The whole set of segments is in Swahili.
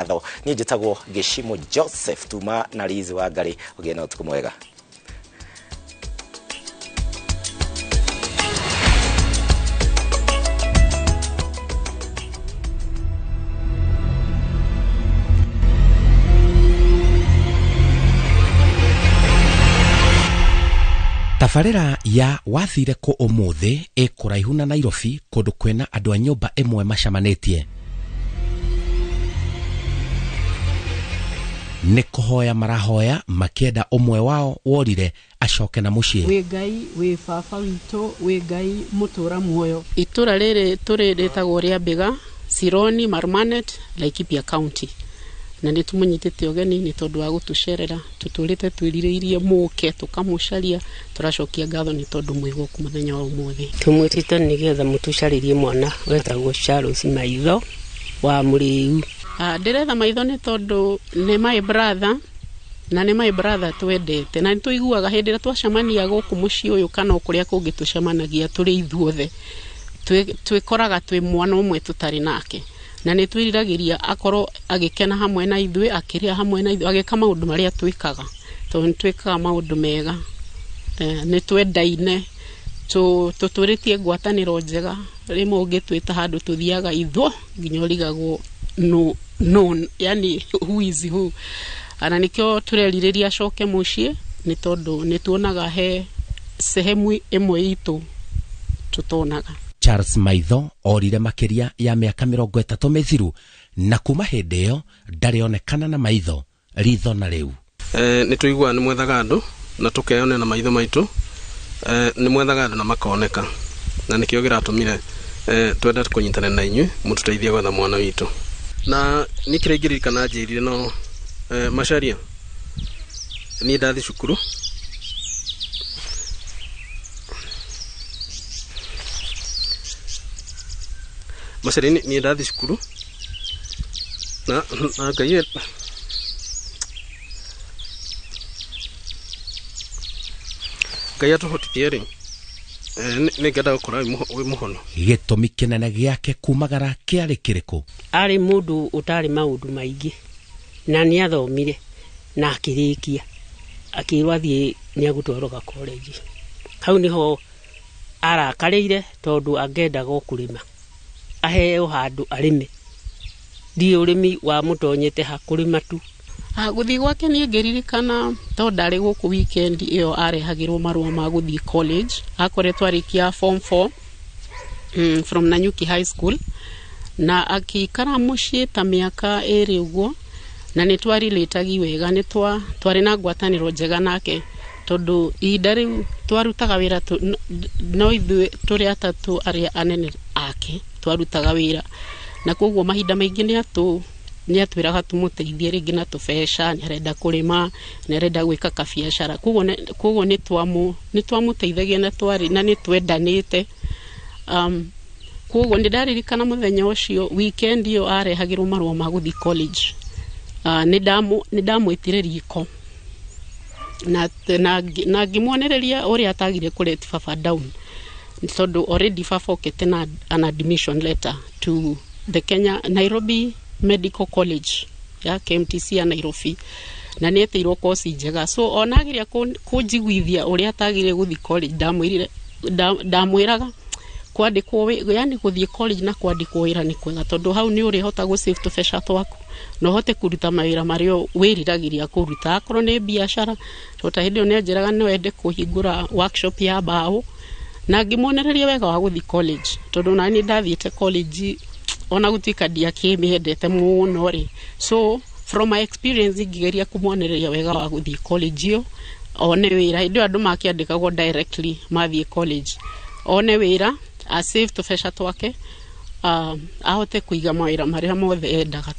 ngatho ni njitagwo Gishimo Joseph Tuma na Lizi wa Ngari ogena utuku mwega. Tafarira ya wathire ko umuthi ikuraihu na Nairobi kundu kwena andu a nyumba imwe macamanetie ni kuhoya marahoya makienda umwe wao worire acoke na mucii. We Ngai we baba wito we Ngai mutura muoyo. Itura riri turiretagwo ria Biga Sironi Marmanet Laikipia County na ni tumunyitete ogeni ni tondu wa gutucerera tuturite twiririirie muke tukamucaria turacokia ngatho ni tondu mwiguku muthenya wa umuthi tumwitite nigetha mutucaririe mwana wetagwo Charles Maitho wa Muriu. Ndiretha Maitho ni tondu ni my brother na ni my brother twendete na nituiguaga hindi twacemania guku mucii uyu kana ukuria kungi tucemanagia turi ithuothe twikoraga twi mwana umwe tutari nake na ni twiriragiria akoro agikena hamwe na ithui akiria hamwe na ithui agika maundu maria twikaga tondu twikaga maundu mega ni twendaine tuturitie ngwataniro njega rimwe ungitwita handu tuthiaga ithuo nginya urigagwo no yani who is who ana nikyo tureririria acoke mucii ni tondu ni tuonaga he sehemu imwe itu tutonaga. Charles Maitho orire makiria ya miaka 30 mithiru na kuma hindi iyo ndarionekana na Maitho ritho na riu. Ni tuigua ni mwethaga andu na tukeone na maitho maitu ni mwethaga andu na makoneka na nikio giratumire twenda kunyitana na inyui mututeithie gwetha mwana witu na nikireigirikana njirire no macaria ni ndathi cukuru macaria ni ndathi cukuru na Ngai Ngai atuhotithie ri ni ngenda gukora wi muhono. Gitumi kinene giake kumagara kiari kiriku? Ari mundu utari maundu maingi na ni athomire na akirikia akirwathie ni agutworoga college. Hau niho arakarire tondu angenda gukurima aheo handu arime ndi urimi wa mutonyete hakurima tu. Guthi gwake ni ngiririkana tondu ndari guku weekend iyo arehagirwo marua ma guthi college akoretwo arikia form 4 from Nanyuki High School na akikara mucii ta miaka iri uguo na ni twarilitagi wega ni twari na ngwataniro njega nake tondu idari twarutaga wira no ithu turi atatu aria anene ake twarutaga wira na koguo mahinda maingi ni atwiraga tumuteithie ringi na tubesha ni arenda kurima ni arenda gwika kabiashara koguo ni twamuteithagia na twari na ni twendanite koguo ndaririkana muthenya ucio weekend iyo arehagirwo marua ma guthi college ni ndamwitire riko na ngimwonereria uria atagire kureti baba down tondu already baba okete na an admission letter to the Nairobi Medical College ya KMTC ya Nairobi na ni etirwo course njega so onagiria kunjiguithia uria atagire guthi college ndamwiraga kwandikwo yani guthi college na kwandikwo wira ni kwega tondu hau ni uri hota gu save tubesha twaku no hote kuruta mawira mario wiriragiria kuruta akoro ni biashara tota hindi ne njiraga no ende kuhingura workshop ya bao na ngimonereria wega wa guthi college tondu na ni ndathiete college ona gutika dia kimiendete muno ri so from my experience ngigeria kumwonereria wega wa guthi college yo one wira ndio andu makiandikagwo directly mathie college one wira a save tubesha twake ahote kuiga mawira maria mothe endaga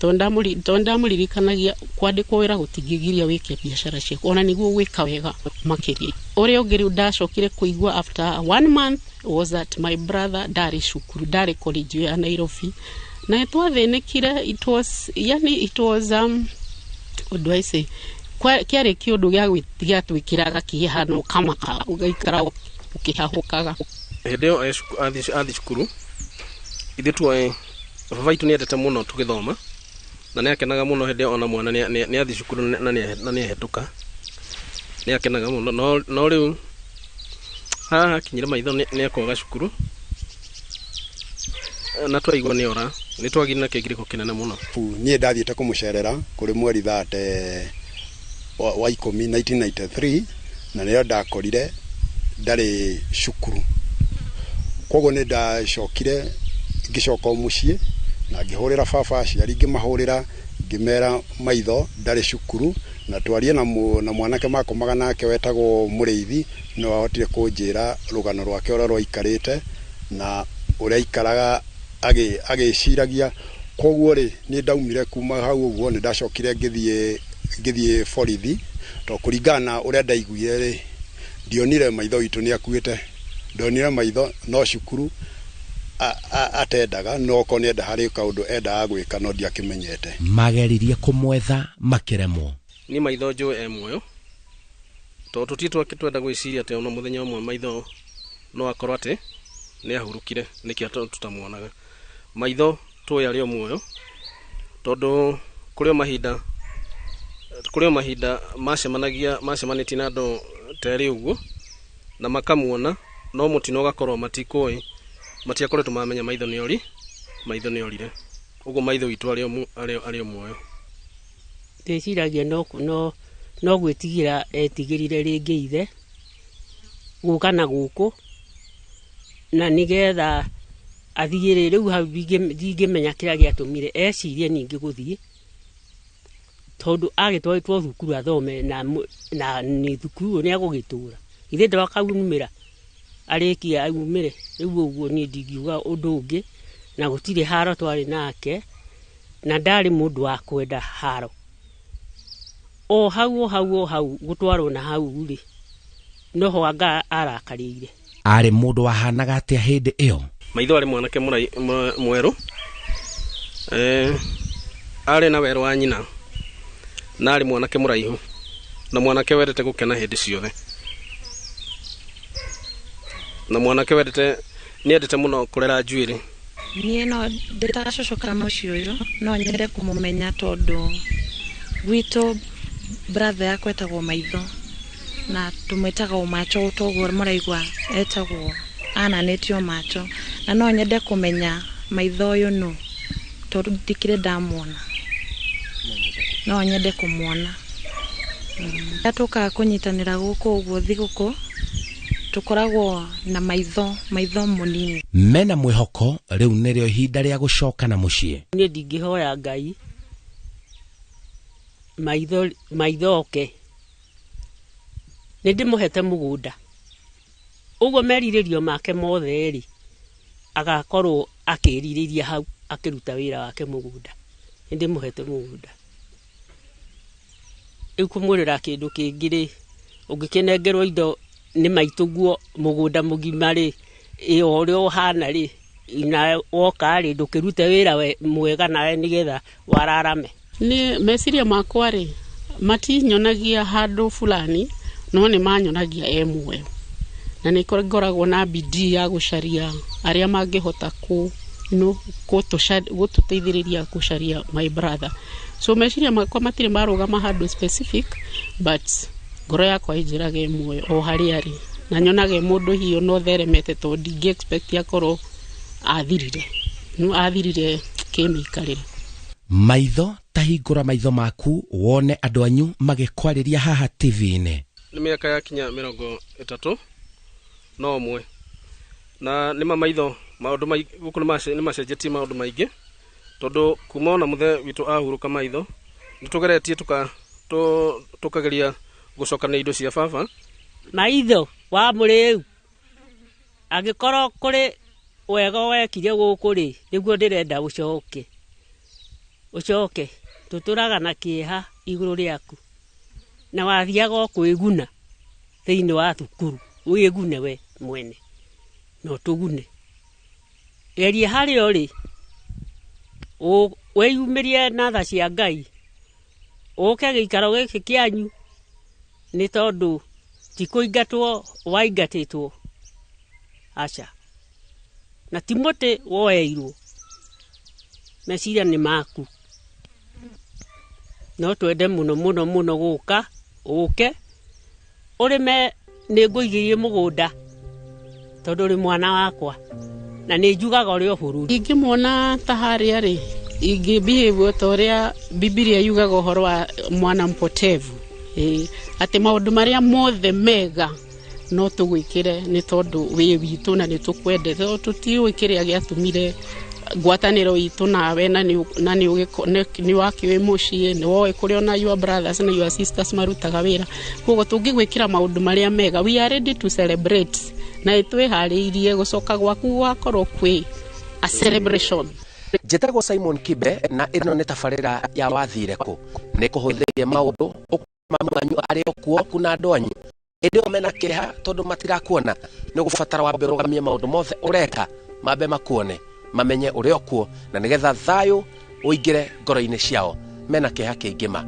tonda muririkanagia kwandikwo wira gutingigiria wike biashara ciaku ona niguo gwika wega makiria uria ungiri ndacokire kuigwa after 1 month was that my brother dari cukuru dari college ya Nairobi na twathenekire it was what do I say kiari kiundu gya twikiraga kihano kama ugaikara ukihahukaga hendo athi cukuru ithe baba itu ni endete muno tugithoma na nä akenaga må no hä ndä ona mwana nä athi cukuru na nä ahetũka nä akenaga må no rä u haha akinyire maitho nä akwaga cukuru na twaigua nä ora nä twagire na kä ngirĩko kĩnene mũno. Niĩ ndathiĩte kũmũcerera kũrĩ mweri wa 10 1993 na nĩyo ndakorire ndarĩ cukuru, koguo nĩ ndacokire ngĩcoka mũciĩ na ngĩhũrĩra baba aciari ngĩmahũrĩra ngĩmera maitho ndarĩ cukuru na twarie na mwanake makomaga nake wetagwo Mũrĩithi no ahotire kũnjĩra rũgano rwake ũrĩa rwaikarĩte na ũrĩa aikaraga agĩciragia. Koguo rĩ nĩ ndaumire kuma hau ũguo nĩ ndacokire ngĩthiĩ borithi to kũringana ũrĩa ndaiguire rĩ ndionire maitho witũ nĩ akuĩte, ndonire maitho no cukuru atendaga no ko nĩenda harĩ kaũndũ endaga gwĩka no ndiakĩmenyete. Mageririe kũmwetha makĩremwo. Ni maitho njũĩ muoyo to tũtitũ twenda gwĩciria atĩ ona mũthenya ũmwe maitho no akorwo atĩ nĩ ahurũkire nĩkĩo tũtamuonaga. Maitho tũĩ arĩ o muoyo tondũ kũrĩ mahinda macemanĩtie na andũ terĩ ũguo na makamuona no mũtino ũgakorwo matikũĩ matiakoretwo mamenya maitho nĩ orire. Ũguo maitho witũ arĩ o muoyo. Ndĩciragia no gwĩtigĩra etigĩrire rĩngĩ ithe gũka na gũkũ na nĩgetha athiĩ rĩu hau ndingĩmenya kĩrĩa gĩatũmire ecirie ningĩ gũthiĩ tondũ agĩtwarĩtwo thukuru athome na nĩ thukuru nĩ agũgĩtũra ithe ndakaumĩra arĩkia aumĩre rĩu ũguo niĩ ndingiuga ũndũ ũngĩ na gũtirĩ haro twarĩ nake na ndarĩ mũndũ wa kwenda haro o hau gũtwarwo na hau rĩ noho anga arakarĩire. Arĩ mũndũ wahanaga atĩa hĩndĩ ĩyo? Maitho arĩ mwanake mwerũ arĩ na werũ wa nyina na arĩ mwanake mũraihu na mwanake wendete gũkena hĩndĩ ciothe na mwanake nĩ endete mũno kũrera njuĩrĩ. Niĩ no ndĩtacocoka mũciĩ ũyũ no nyende kũmũmenya tondũ gwitũ brother yakwa etagwo Maitho na tumwĩtaga Ũmacho ũtoguo mũraigua etagwo ananĩtio Ũmacho na no nyende kũmenya Maitho ũyũ nũ tondũ ndikĩrĩ ndamuona no nyende kũmuona. Tũkaga kũnyitanĩra gũkũ ũguo thigũkũ tukoragwo na maitho mũnini. Mena mwĩhoko rĩu nĩrĩo ihinda rĩa gũcoka na mũciĩ. Niĩ ndingĩhoya Ngai maitho oke nĩ ndĩmũhete mũgũnda ũguo merirĩrio make mothe rĩ agakorwo akĩrirĩria hau akĩruta wĩra wake mũgũnda nĩ ndĩmũhete mũgũnda. Rĩu kũmwĩrĩra kĩndũ kĩngĩ rĩ ũngĩkĩnengerwo indo nĩ maitũguo mũgũnda mũgima rĩ ĩyo ũrĩa ũhana rĩ na woka rĩ ndũkĩrute wĩra mwega nawe nĩgetha wararame. Nĩ meciria makwa rĩ matinyonagia handũ fulani no nĩ manyonagia muoyo na nĩ ngoragwo na bidii ya gũcaria arĩa mangĩhota gũtũteithĩrĩria gũcaria my brother. So meciria makwa matirĩ marũgama handũ specific but ngoro yakwa ĩnjĩraga muoyo o harĩa arĩ na nyonaga mũndũ hiyo no theremete tondũ ndingĩ expect akorwo athirire kĩmĩikarĩre. Maitho tahingũra maitho maku wone andũ anyu magĩkwarĩria haha TV-inĩ. Nĩ mĩaka yakinya 30 no ũmwe na nĩma maitho maũndũ gũkũ nĩ macenjetie maũndũ maingĩ tondũ kuma ona mũthe witũ ahurũka maitho nĩ tũgeretie tũkageria gũcokania indo cia baba. Maitho wa mũrĩu angĩkorwo kũrĩ wega wekire gũkũ rĩ nĩguo ndĩrenda ũcoke tũtũraga na kĩeha igũrũ rĩaku na wathiaga kwĩguna thĩinĩ wa thukuru wĩgune we mwene no tũgune geria harĩa ũrĩ weyumĩrie na tha cia Ngai ũke gĩikaro gĩkĩ kĩanyu nĩ tondũ ti kũingatwo waingatĩtwo aca na ti mũtĩ woeirwo meciria nĩ maku no twende muno muno muno guka uke urime ni nguigirie mugunda tondu ri mwana wakwa na ni njugaga uri o bururi ingimwona ta haria ri ingibehave ta uria Biblia yugaga uhoro wa mwana mpotevu ati maundu maria mothe mega no tugwikire ni tondu wi witu na ni tukwendete tutiwikire agiatumire ngwataniro itu nawe na ni wakiwe mucii ni woe kuria na your brothers na your sisters marutaga wira koguo tungigwikira maundu maria mega we are ready to celebrate na itwe hariirie gucoka gwaku gwakorwo kwi a celebration. Njĩtagwo Simon Kibe na ĩno nĩ tabarĩra ya wathire kũ nĩ kũhũthĩria maũndũ mwanyu arĩ okuo kuna andũ anyu ĩndĩ mena kĩeha tondũ matirakuona nĩ gũbatara wambe ũrũgamie maũndũ mothe ũreka mambe makuone mamenye ũrĩ okuo na nĩgetha thayũ ũingĩre ngoro-inĩ ciao mena kĩeha kĩingĩ ma